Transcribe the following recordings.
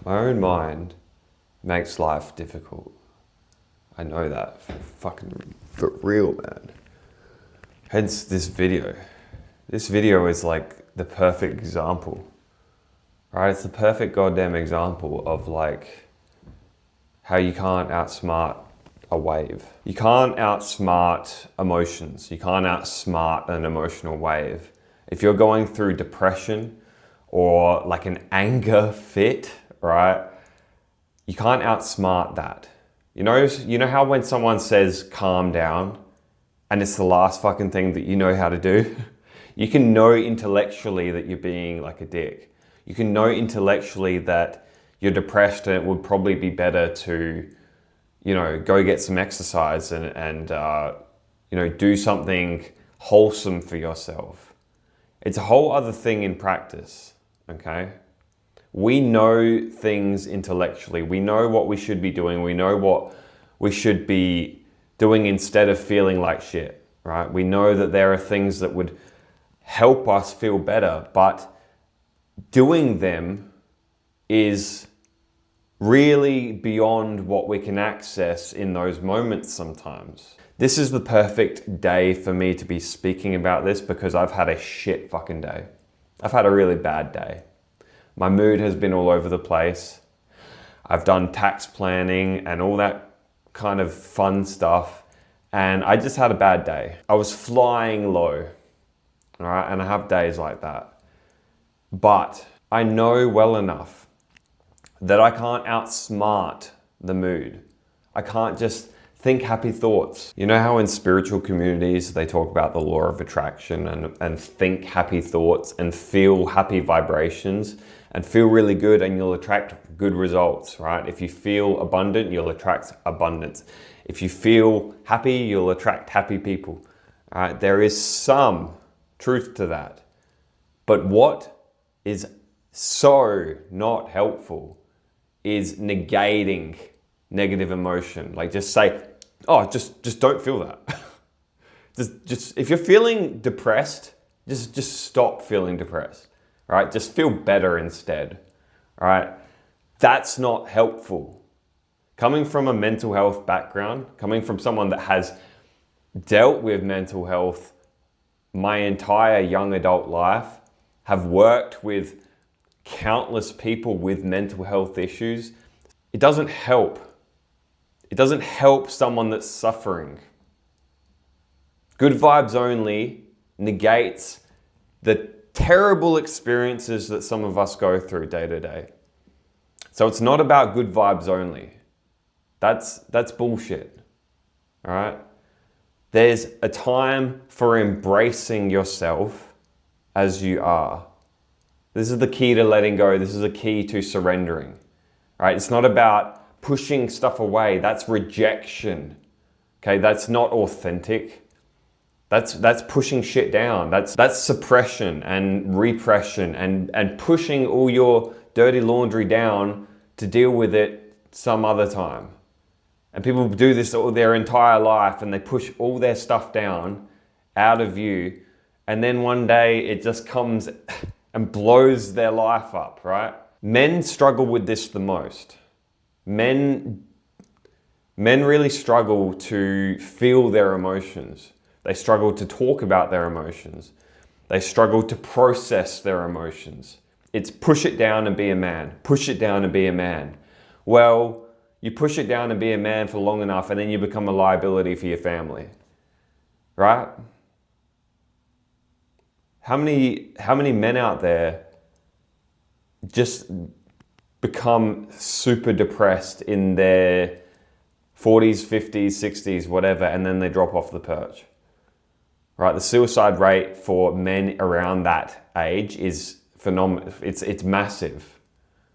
My own mind makes life difficult. I know that for real, man. Hence this video. This video is like the perfect example, right? It's the perfect goddamn example of like how you can't outsmart a wave. You can't outsmart emotions. You can't outsmart an emotional wave. If you're going through depression or like an anger fit, right? You can't outsmart that. You know how when someone says calm down and it's the last fucking thing that you know how to do? You can know intellectually that you're being like a dick. You can know intellectually that you're depressed and it would probably be better to, go get some exercise and do something wholesome for yourself. It's a whole other thing in practice, okay? We know things intellectually. We know what we should be doing. We know what we should be doing instead of feeling like shit, right? We know that there are things that would help us feel better, but doing them is really beyond what we can access in those moments sometimes. This is the perfect day for me to be speaking about this because I've had a shit fucking day. I've had a really bad day. My mood has been all over the place. I've done tax planning and all that kind of fun stuff, and I just had a bad day. I was flying low, all right, and I have days like that. But I know well enough that I can't outsmart the mood. I can't just think happy thoughts. You know how in spiritual communities they talk about the law of attraction and think happy thoughts and feel happy vibrations and feel really good and you'll attract good results, right? If you feel abundant, you'll attract abundance. If you feel happy, you'll attract happy people. All right? There is some truth to that. But what is so not helpful is negating negative emotion. Like just say, oh, just don't feel that. just if you're feeling depressed, just stop feeling depressed. All right? Just feel better instead. All right? That's not helpful. Coming from a mental health background, coming from someone that has dealt with mental health my entire young adult life, have worked with countless people with mental health issues, it doesn't help. It doesn't help someone that's suffering. Good vibes only negates the terrible experiences that some of us go through day to day. So it's not about good vibes only. That's bullshit. All right? There's a time for embracing yourself as you are. This is the key to letting go. This is the key to surrendering. All right? It's not about pushing stuff away. That's rejection. Okay? That's not authentic. That's pushing shit down. That's suppression and repression and pushing all your dirty laundry down to deal with it some other time. And people do this all their entire life and they push all their stuff down out of you. And then one day it just comes and blows their life up, right? Men struggle with this the most. Men really struggle to feel their emotions. They struggle to talk about their emotions. They struggle to process their emotions. It's push it down and be a man. Push it down and be a man. Well, you push it down and be a man for long enough and then you become a liability for your family. Right? How many men out there just become super depressed in their 40s, 50s, 60s, whatever, and then they drop off the perch? Right? The suicide rate for men around that age is phenomenal. It's massive.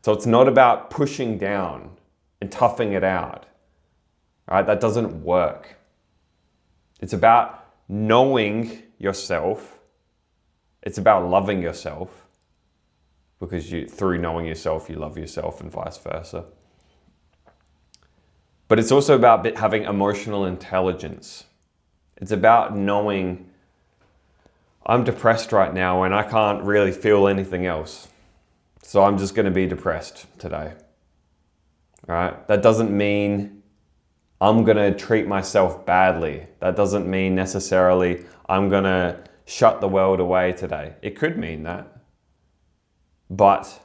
So it's not about pushing down and toughing it out. Right? That doesn't work. It's about knowing yourself. It's about loving yourself, because through knowing yourself, you love yourself and vice versa. But it's also about having emotional intelligence. It's about knowing I'm depressed right now and I can't really feel anything else. So I'm just going to be depressed today. right? That doesn't mean I'm gonna treat myself badly. That doesn't mean necessarily I'm gonna shut the world away today. It could mean that. But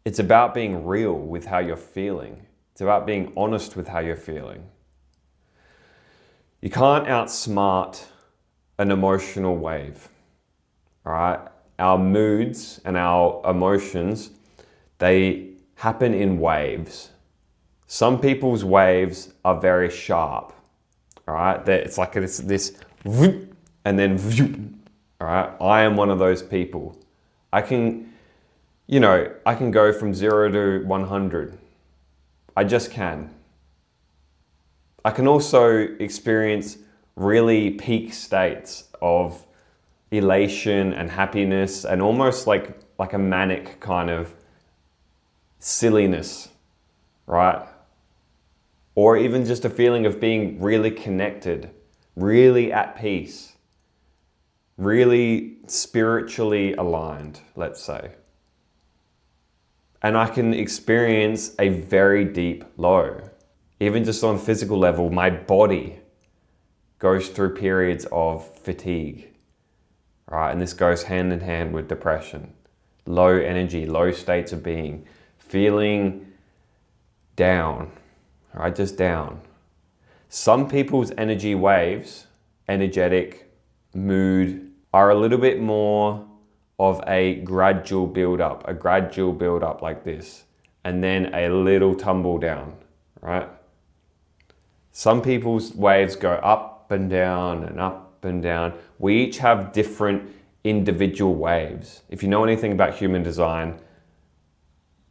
it's about being real with how you're feeling. It's about being honest with how you're feeling. You can't outsmart an emotional wave, all right? Our moods and our emotions, they happen in waves. Some people's waves are very sharp, all right? It's like it's this whoop, and then whoop, all right? I am one of those people. I can go from 0 to 100. I just can. I can also experience really peak states of elation and happiness and almost like a manic kind of silliness, right? Or even just a feeling of being really connected, really at peace, really spiritually aligned, let's say. And I can experience a very deep low. Even just on a physical level, my body goes through periods of fatigue, right? And this goes hand in hand with depression, low energy, low states of being, feeling down, right? Just down. Some people's energy waves, energetic, mood, are a little bit more of a gradual build up like this, and then a little tumble down, right? Some people's waves go up and down and up and down. We each have different individual waves. If you know anything about human design,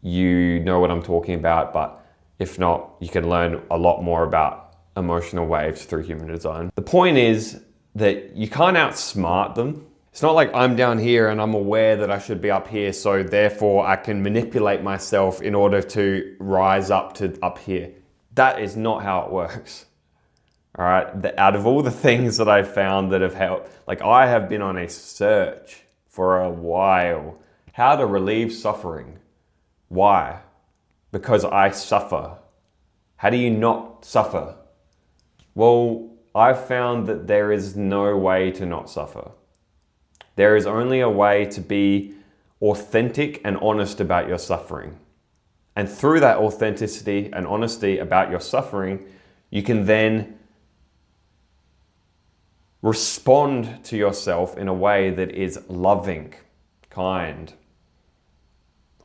you know what I'm talking about, but if not, you can learn a lot more about emotional waves through human design. The point is that you can't outsmart them. It's not like I'm down here and I'm aware that I should be up here, so therefore I can manipulate myself in order to rise up to up here. That is not how it works. All right, out of all the things that I've found that have helped, like I have been on a search for a while, how to relieve suffering. Why? Because I suffer. How do you not suffer? Well, I've found that there is no way to not suffer. There is only a way to be authentic and honest about your suffering. And through that authenticity and honesty about your suffering, you can then respond to yourself in a way that is loving, kind,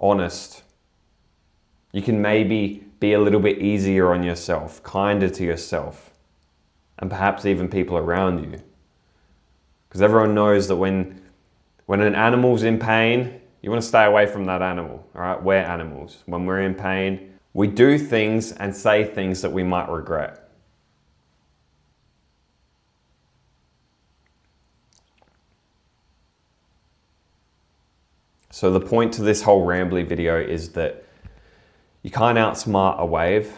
honest. You can maybe be a little bit easier on yourself, kinder to yourself, and perhaps even people around you. Because everyone knows that when an animal's in pain, you want to stay away from that animal, all right? We're animals. When we're in pain, we do things and say things that we might regret. So the point to this whole rambly video is that you can't outsmart a wave.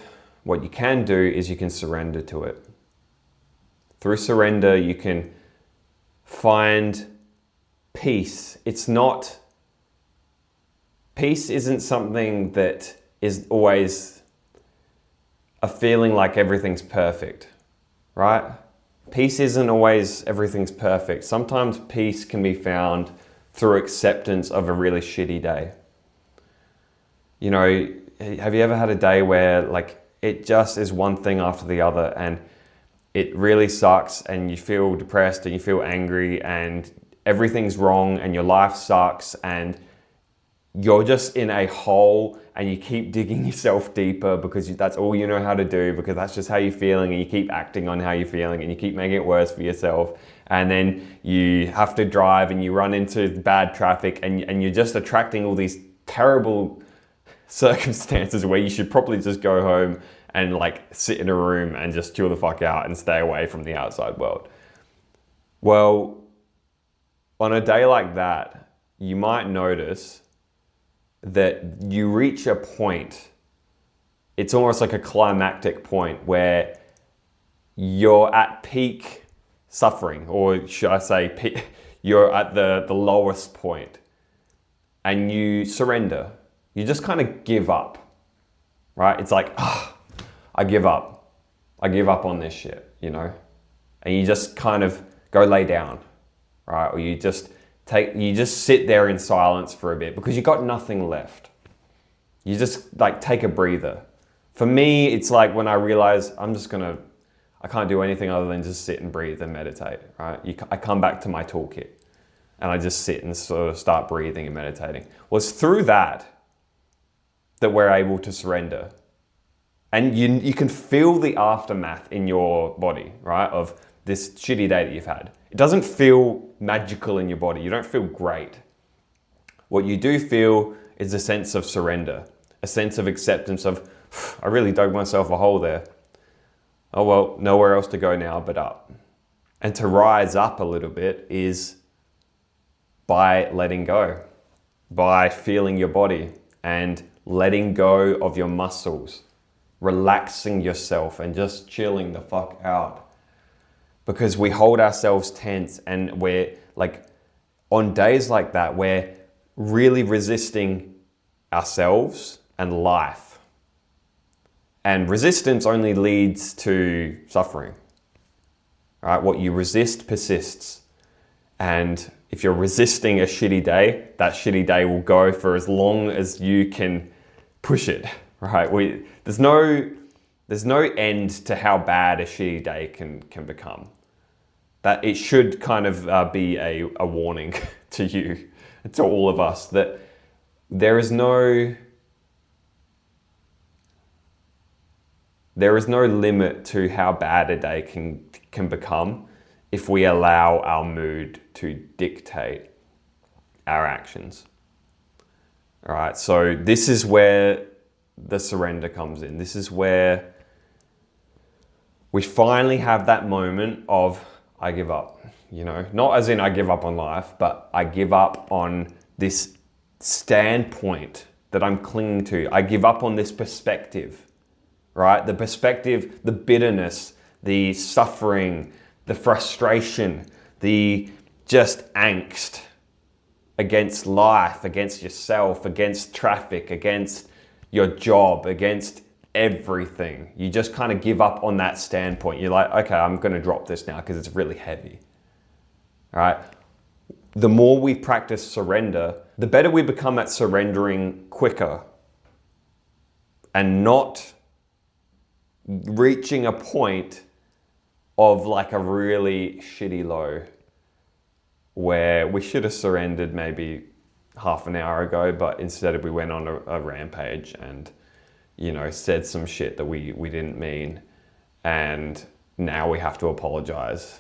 What you can do is you can surrender to it. Through surrender, you can find peace. Peace isn't something that is always a feeling like everything's perfect, right? Peace isn't always everything's perfect. Sometimes peace can be found through acceptance of a really shitty day. You know, have you ever had a day where like it just is one thing after the other and it really sucks and you feel depressed and you feel angry and everything's wrong and your life sucks and you're just in a hole and you keep digging yourself deeper because that's all you know how to do, because that's just how you're feeling, and you keep acting on how you're feeling and you keep making it worse for yourself, and then you have to drive and you run into bad traffic and you're just attracting all these terrible circumstances where you should probably just go home and like sit in a room and just chill the fuck out and stay away from the outside world. Well, on a day like that, you might notice that you reach a point, it's almost like a climactic point where you're at peak suffering, or should I say you're at the lowest point, and you surrender. You just kind of give up, right? It's like, I give up. I give up on this shit, you know? And you just kind of go lay down, right? Or you just sit there in silence for a bit because you got nothing left. You just like take a breather. For me, it's like when I realize I can't do anything other than just sit and breathe and meditate, right? I come back to my toolkit and I just sit and sort of start breathing and meditating. Well, it's through that we're able to surrender. And you can feel the aftermath in your body, right? Of this shitty day that you've had. It doesn't feel magical in your body. You don't feel great. What you do feel is a sense of surrender, a sense of acceptance of, I really dug myself a hole there. Oh well, nowhere else to go now but up. And to rise up a little bit is by letting go, by feeling your body and letting go of your muscles, relaxing yourself and just chilling the fuck out. Because we hold ourselves tense and we're like, on days like that, we're really resisting ourselves and life. And resistance only leads to suffering. Right? What you resist persists. And if you're resisting a shitty day, that shitty day will go for as long as you can push it. Right? There's no end to how bad a shitty day can become. That it should kind of be a warning to you, to all of us, that there is no limit to how bad a day can become if we allow our mood to dictate our actions. All right, so this is where the surrender comes in. This is where we finally have that moment of, I give up, you know, not as in I give up on life, but I give up on this standpoint that I'm clinging to. I give up on this perspective, right? The perspective, the bitterness, the suffering, the frustration, the just angst against life, against yourself, against traffic, against your job, against everything. You just kind of give up on that standpoint. You're like, okay, I'm going to drop this now because it's really heavy. All right. The more we practice surrender, the better we become at surrendering quicker and not reaching a point of like a really shitty low where we should have surrendered maybe half an hour ago, but instead we went on a rampage and, you know, said some shit that we didn't mean, and now we have to apologize.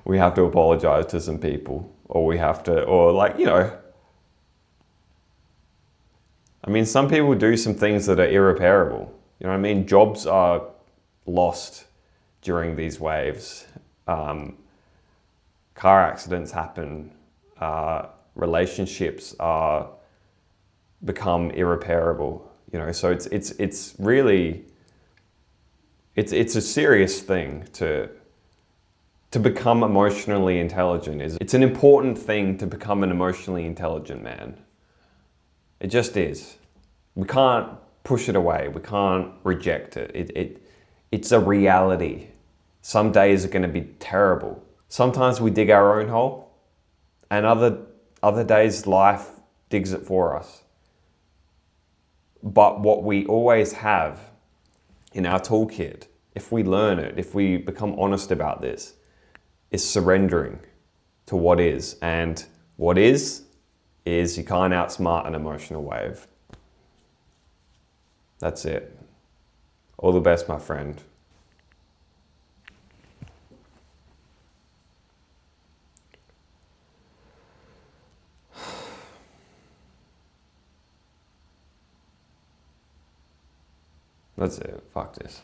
We have to apologize to some people, or like, you know, I mean, some people do some things that are irreparable. You know what I mean? Jobs are lost during these waves. Car accidents happen. Relationships become irreparable. You know, so it's really a serious thing to become emotionally intelligent. It's an important thing to become an emotionally intelligent man. It just is. We can't push it away. We can't reject it. It's a reality. Some days are going to be terrible. Sometimes we dig our own hole, and other days life digs it for us. But what we always have in our toolkit, if we learn it, if we become honest about this, is surrendering to what is. And what is you can't outsmart an emotional wave. That's it. All the best, my friend. That's it. Fuck this.